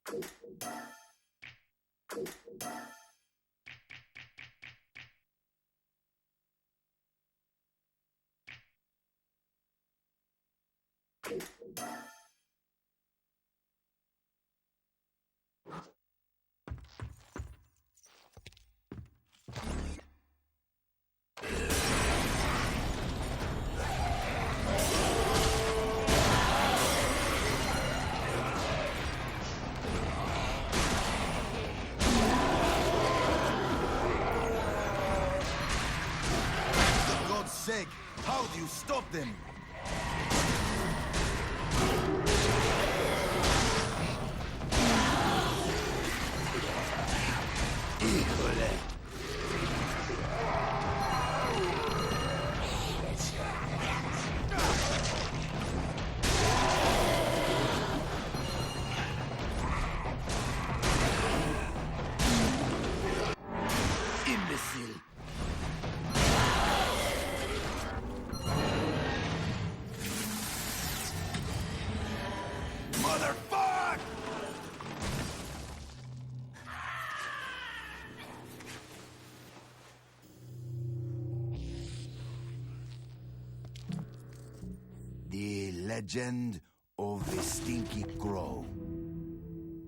For God's sake, how do you stop them? Imbecile! Motherfuck! The legend of the Stinky Crow.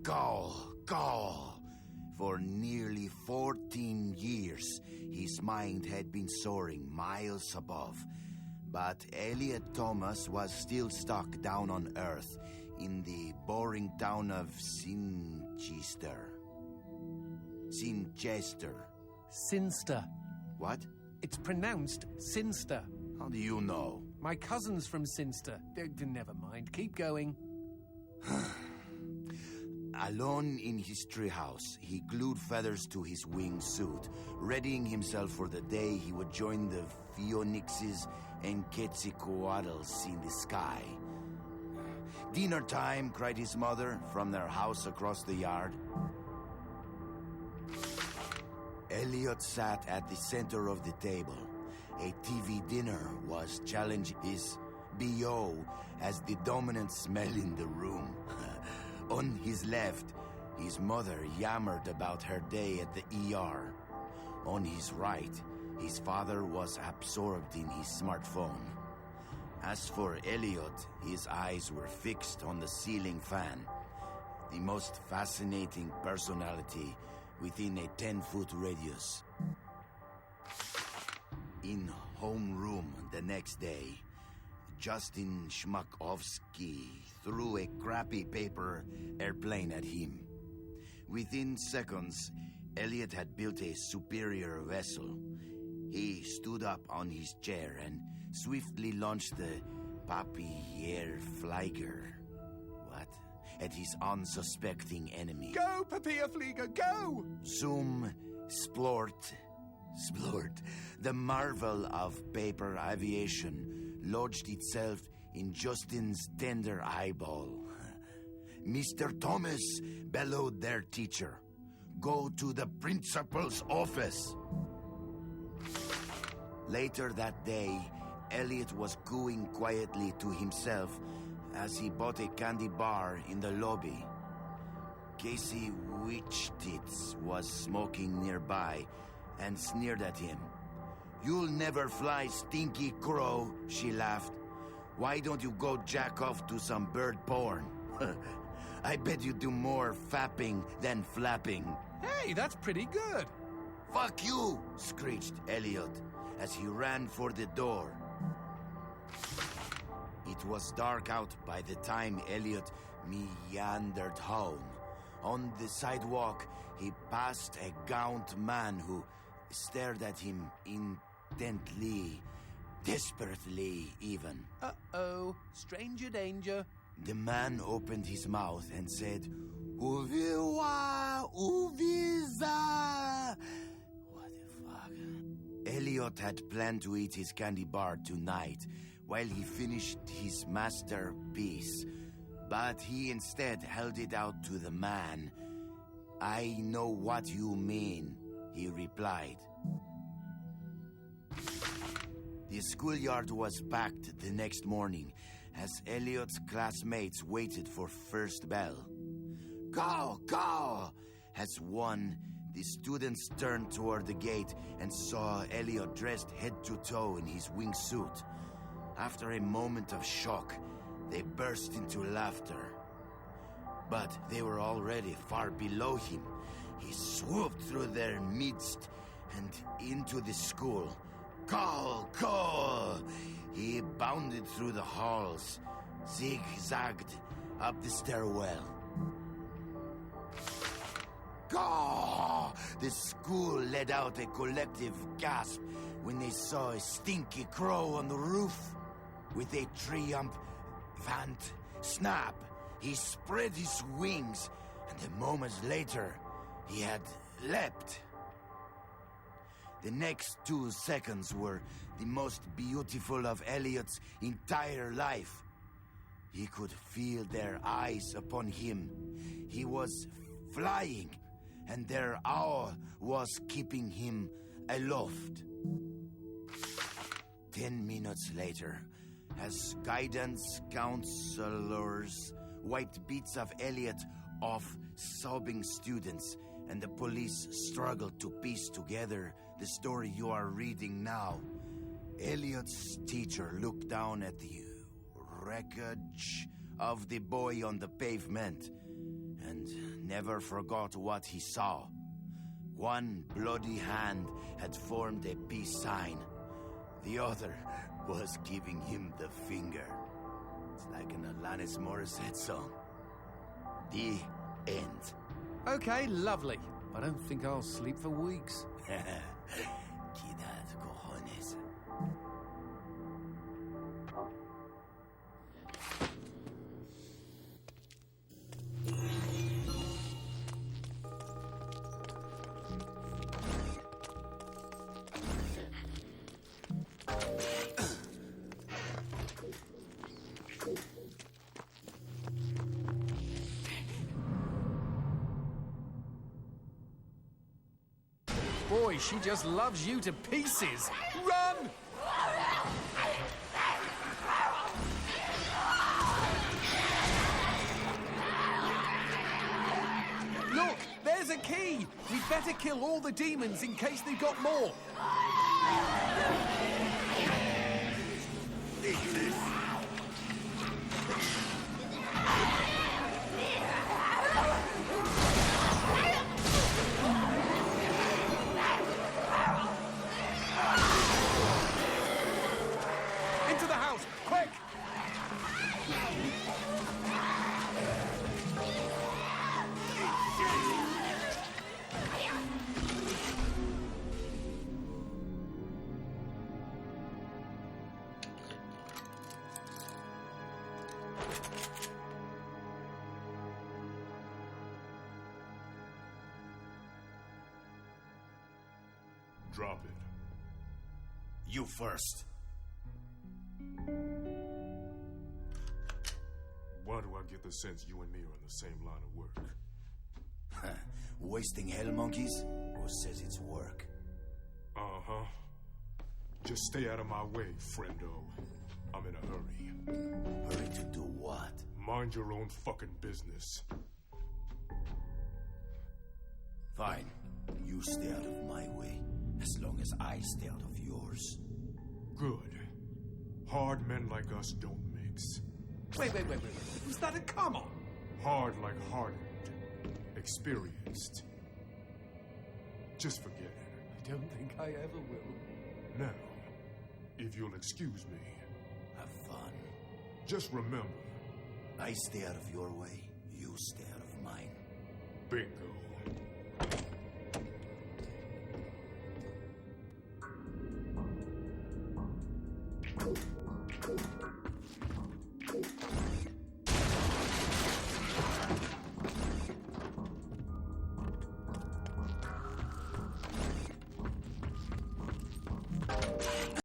Gaul. For nearly 14 years, his mind had been soaring miles above. But Elliot Thomas was still stuck down on Earth in the boring town of Sinchester. Sinster. What? It's pronounced Sinster. How do you know? My cousin's from Sinster. Never mind. Keep going. Alone in his treehouse, he glued feathers to his wingsuit, readying himself for the day he would join the Phoenixes and Quetzalcoatlus in the sky. "Dinner time," cried his mother from their house across the yard. Elliot sat at the center of the table. A TV dinner was challenging his BO as the dominant smell in the room. On his left, his mother yammered about her day at the ER. On his right, his father was absorbed in his smartphone. As for Elliot, his eyes were fixed on the ceiling fan, the most fascinating personality within a 10-foot radius. In homeroom the next day, Justin Schmakovsky threw a crappy paper airplane at him. Within seconds, Elliot had built a superior vessel. He stood up on his chair and swiftly launched the Papierflieger. What? At his unsuspecting enemy. Go, Papierflieger, go! Zoom, splort. The marvel of paper aviation lodged itself in Justin's tender eyeball. "Mr. Thomas," bellowed their teacher, "go to the principal's office." Later that day, Elliot was cooing quietly to himself as he bought a candy bar in the lobby. Casey Wichtitz was smoking nearby and sneered at him. "You'll never fly, Stinky Crow," she laughed. "Why don't you go jack off to some bird porn? I bet you do more fapping than flapping." Hey, that's pretty good. "Fuck you!" screeched Elliot as he ran for the door. It was dark out by the time Elliot meandered home. On the sidewalk, he passed a gaunt man who stared at him intently, desperately even. Uh-oh, stranger danger. The man opened his mouth and said, "Uviwa, Uviza." What the fuck? Elliot had planned to eat his candy bar tonight while he finished his masterpiece, but he instead held it out to the man. "I know what you mean," he replied. The schoolyard was packed the next morning as Elliot's classmates waited for first bell. Go, go! As one, the students turned toward the gate and saw Elliot dressed head to toe in his wingsuit. After a moment of shock, they burst into laughter. But they were already far below him. He swooped through their midst and into the school. Go, go! He bounded through the halls, zigzagged up the stairwell. Go! The school let out a collective gasp when they saw a stinky crow on the roof. With a triumphant snap, he spread his wings, and a moment later, he had leapt. The next 2 seconds were the most beautiful of Elliot's entire life. He could feel their eyes upon him. He was flying, and their awe was keeping him aloft. 10 minutes later, as guidance counselors wiped bits of Elliot off sobbing students, and the police struggled to piece together the story you are reading now, Elliot's teacher looked down at the wreckage of the boy on the pavement and never forgot what he saw. One bloody hand had formed a peace sign. The other was giving him the finger. It's like an Alanis Morissette song. The end. Okay, lovely. I don't think I'll sleep for weeks. Quidad, cojones. Boy, she just loves you to pieces. Run! Look, there's a key. We'd better kill all the demons in case they've got more. Into the house, quick! Drop it. You first. Why do I get the sense you and me are in the same line of work? Wasting hell monkeys? Who says it's work? Uh-huh. Just stay out of my way, friendo. I'm in a hurry. Hurry to do what? Mind your own fucking business. Fine. You stay out of my way, as long as I stay out of yours. Good. Hard men like us don't mix. Wait. Was that a come on? Hard like hardened. Experienced. Just forget it. I don't think I ever will. Now, if you'll excuse me, Have fun. just remember, I stay out of your way, you stay out of mine. bingo.